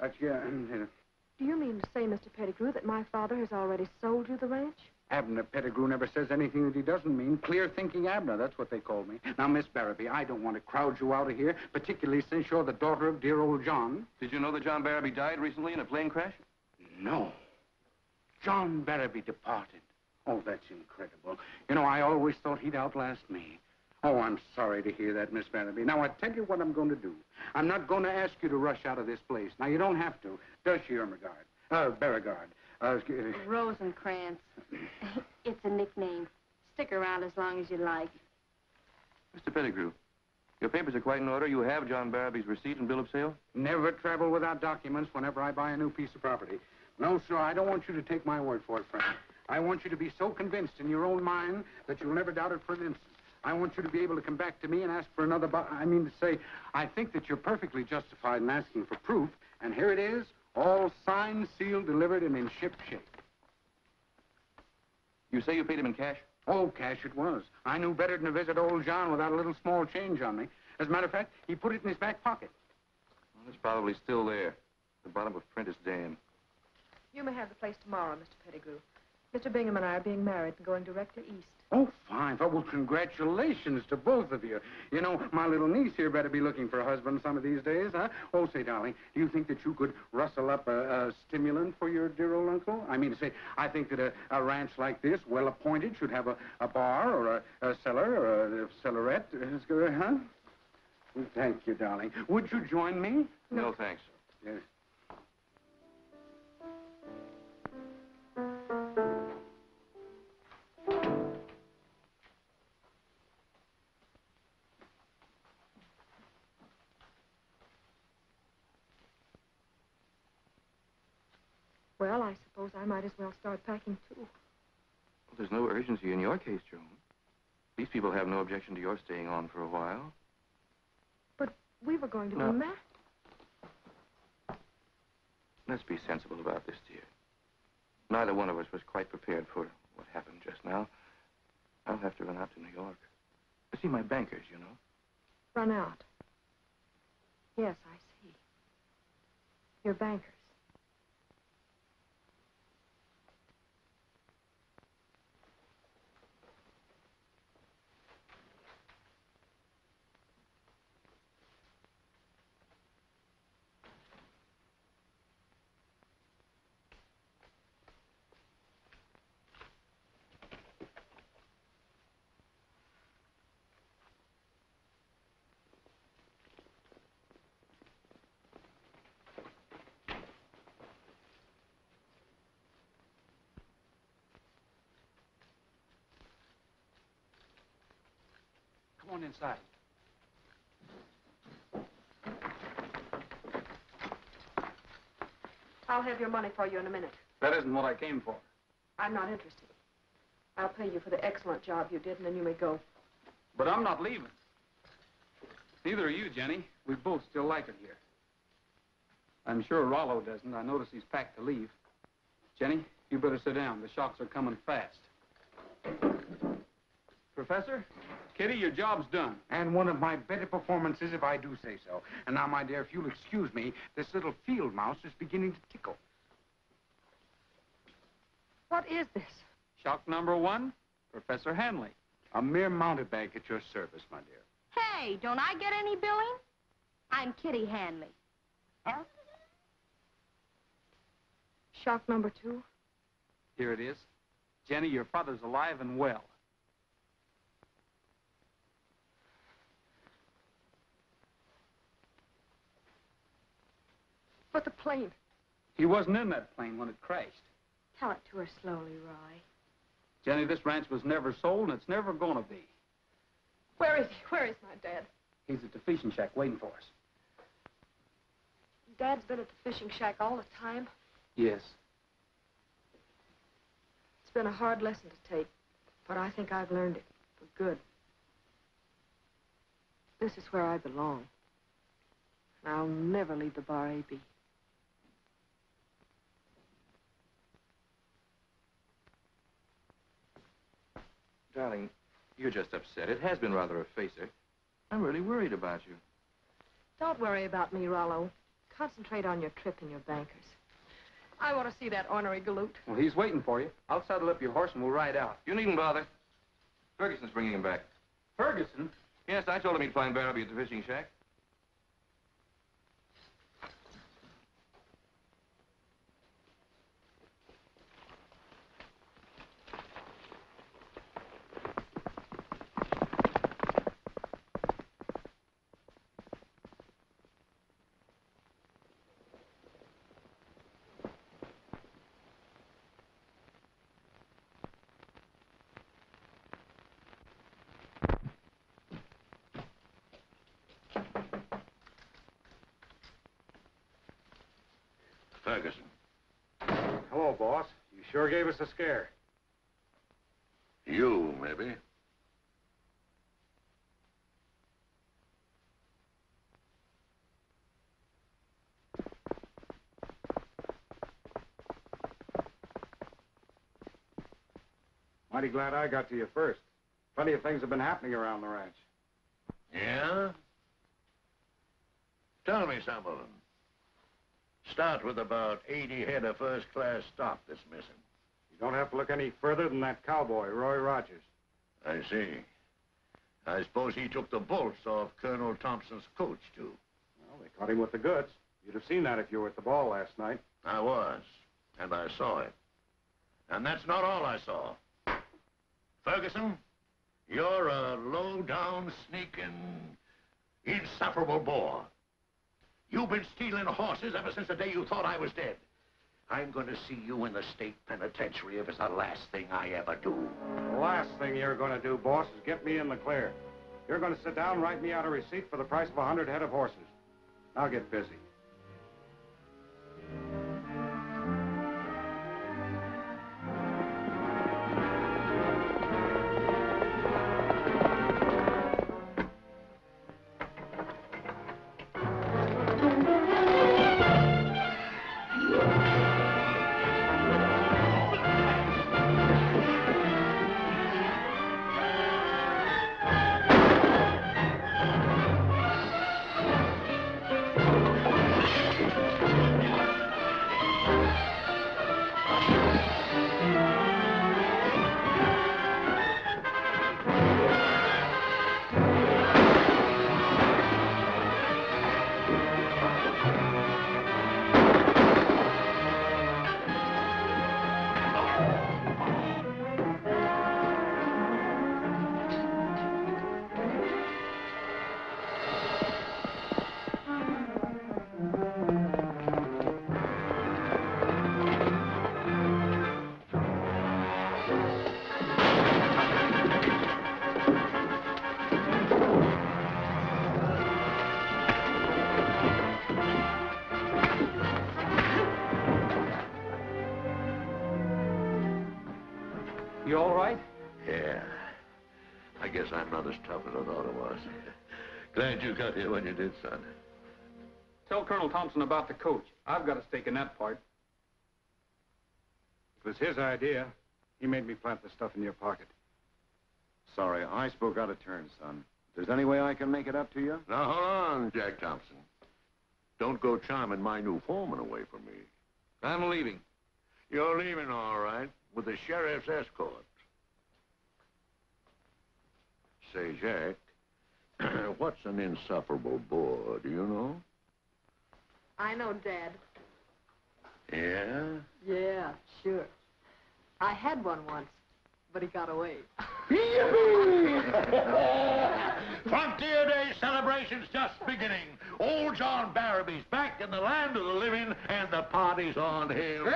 Do you mean to say, Mr. Pettigrew, that my father has already sold you the ranch? Abner Pettigrew never says anything that he doesn't mean. Clear-thinking Abner, that's what they call me. Now, Miss Barrabbee, I don't want to crowd you out of here, particularly since you're the daughter of dear old John. Did you know that John Barrabbee died recently in a plane crash? No. John Barrabbee departed. Oh, that's incredible. You know, I always thought he'd outlast me. Oh, I'm sorry to hear that, Miss Barrabbee. Now, I tell you what I'm going to do. I'm not going to ask you to rush out of this place. Now, you don't have to. Does she, Beauregard? Rosencrantz. It's a nickname. Stick around as long as you like. Mr. Pettigrew, your papers are quite in order. You have John Barrabbee's receipt and bill of sale? Never travel without documents whenever I buy a new piece of property. No, sir, I don't want you to take my word for it, Frank. I want you to be so convinced in your own mind that you'll never doubt it for an instant. I want you to be able to come back to me and ask for another I mean to say, I think that you're perfectly justified in asking for proof, and here it is, all signed, sealed, delivered, and in ship shape. You say you paid him in cash? Oh, cash it was. I knew better than to visit old John without a little small change on me. As a matter of fact, he put it in his back pocket. Well, it's probably still there. The bottom of Prentice Dam. You may have the place tomorrow, Mr. Pettigrew. Mr. Bingham and I are being married and going direct to East. Oh, fine. Well, congratulations to both of you. You know, my little niece here better be looking for a husband some of these days, huh? Oh, say, darling, do you think that you could rustle up a stimulant for your dear old uncle? I mean to say, I think that a ranch like this, well appointed, should have a bar or a cellar or a cellarette. Huh? Thank you, darling. Would you join me? No, thanks. Yes. Well, I suppose I might as well start packing, too. Well, there's no urgency in your case, Joan. These people have no objection to your staying on for a while. But we were going to No. be married. Let's be sensible about this, dear. Neither one of us was quite prepared for what happened just now. I'll have to run out to New York. To see my bankers, you know. Run out. Yes, I see. Your bankers. Come on inside. I'll have your money for you in a minute. That isn't what I came for. I'm not interested. I'll pay you for the excellent job you did, and then you may go. But I'm not leaving. Neither are you, Jenny. We both still like it here. I'm sure Rollo doesn't. I notice he's packed to leave. Jenny, you better sit down. The shocks are coming fast. Professor, Kitty, your job's done. And one of my better performances, if I do say so. And now, my dear, if you'll excuse me, this little field mouse is beginning to tickle. What is this? Shock number 1, Professor Hanley. A mere mountebank at your service, my dear. Hey, don't I get any billing? I'm Kitty Hanley. Shock number 2. Here it is. Jenny, your father's alive and well. But the plane. He wasn't in that plane when it crashed. Tell it to her slowly, Roy. Jenny, this ranch was never sold, and it's never going to be. Where is he? Where is my dad? He's at the fishing shack waiting for us. Dad's been at the fishing shack all the time. Yes. It's been a hard lesson to take, but I think I've learned it for good. This is where I belong. And I'll never leave the Barrabbee. Darling, you're just upset. It has been rather a facer. I'm really worried about you. Don't worry about me, Rollo. Concentrate on your trip and your bankers. I want to see that ornery galoot. Well, he's waiting for you. I'll saddle up your horse and we'll ride out. You needn't bother. Ferguson's bringing him back. Ferguson? Yes, I told him he'd find Barrabbee at the fishing shack. Ferguson. Hello, boss. You sure gave us a scare. You, maybe. Mighty glad I got to you first. Plenty of things have been happening around the ranch. Yeah? Tell me some of them. Start with about 80 head of first-class stock that's missing. You don't have to look any further than that cowboy, Roy Rogers. I see. I suppose he took the bolts off Colonel Thompson's coach, too. Well, they caught him with the goods. You'd have seen that if you were at the ball last night. I was, and I saw it. And that's not all I saw. Ferguson, you're a low-down, sneaking, insufferable bore. You've been stealing horses ever since the day you thought I was dead. I'm going to see you in the state penitentiary if it's the last thing I ever do. The last thing you're going to do, boss, is get me in the clear. You're going to sit down and write me out a receipt for the price of 100 head of horses. Now get busy. You all right? Yeah. I guess I'm not as tough as I thought I was. Glad you got here when you did, son. Tell Colonel Thompson about the coach. I've got a stake in that part. It was his idea. He made me plant the stuff in your pocket. Sorry, I spoke out of turn, son. If there's any way I can make it up to you? Now, hold on, Jack Thompson. Don't go charming my new foreman away from me. I'm leaving. You're leaving, all right, with the sheriff's escort. Say, Jack, what's an insufferable bore, do you know? I know, Dad. Yeah? Yeah, sure. I had one once, but he got away. Frontier Day celebration's just beginning. Old John Barrabbee's back in the land of the living, and the party's on him.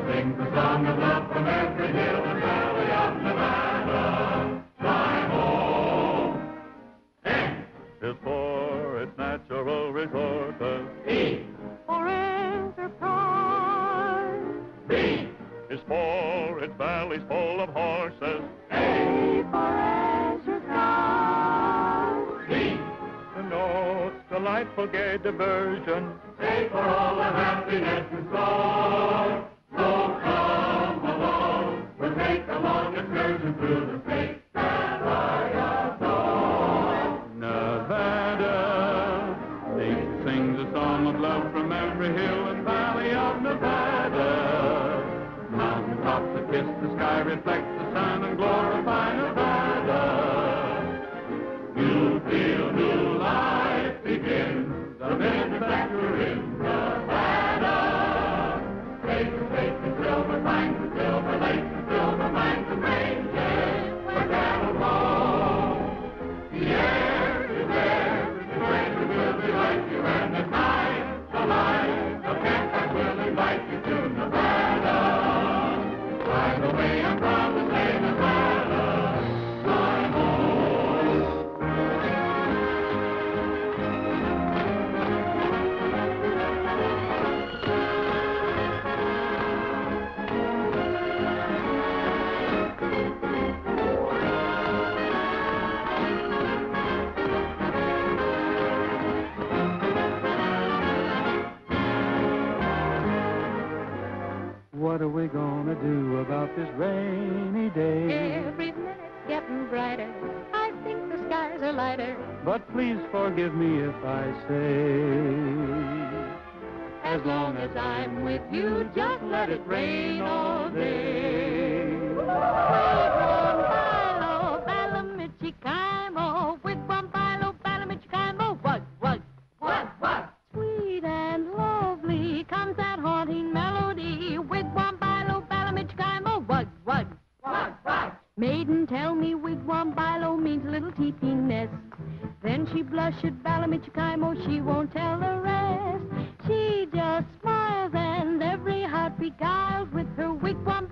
Sing the song of love from every hill and valley of Nevada. Fly home. N is for its natural resources. E For enterprise. B is for its valleys full of horses. A for exercise. D to note delightful gay diversion. A for all the happiness in store. So come along, we'll take a long excursion through the state that I adore. Nevada, nature sings a song of love from every hill and valley of Nevada. Mountain tops that kiss the sky reflect the sun and glorify Nevada. You feel new life begins the minute that you're in Nevada. Acres, acres, silver mines and silver lakes and silver mines and ranges where cattle roam. The air is there, the strangers will delight you, and at night the light of campfire will invite you to Nevada. By the way, I'm proud to say Nevada, my home. What are we gonna do about this rainy day? Every minute's getting brighter. I think the skies are lighter. But please forgive me if I say, As long as I'm with you, just let it rain all day. Wigwam, Balamichikaimo, wigwam, Balamichikaimo, what? Sweet and lovely comes that haunting melody. Wigwam, Balamichikaimo, what? Maiden, tell me wigwam, bilo means little teepee nest. Then she blushed at Balamichikaimo, she won't tell the rest. She just smiles and every heart beguiles with her wigwam,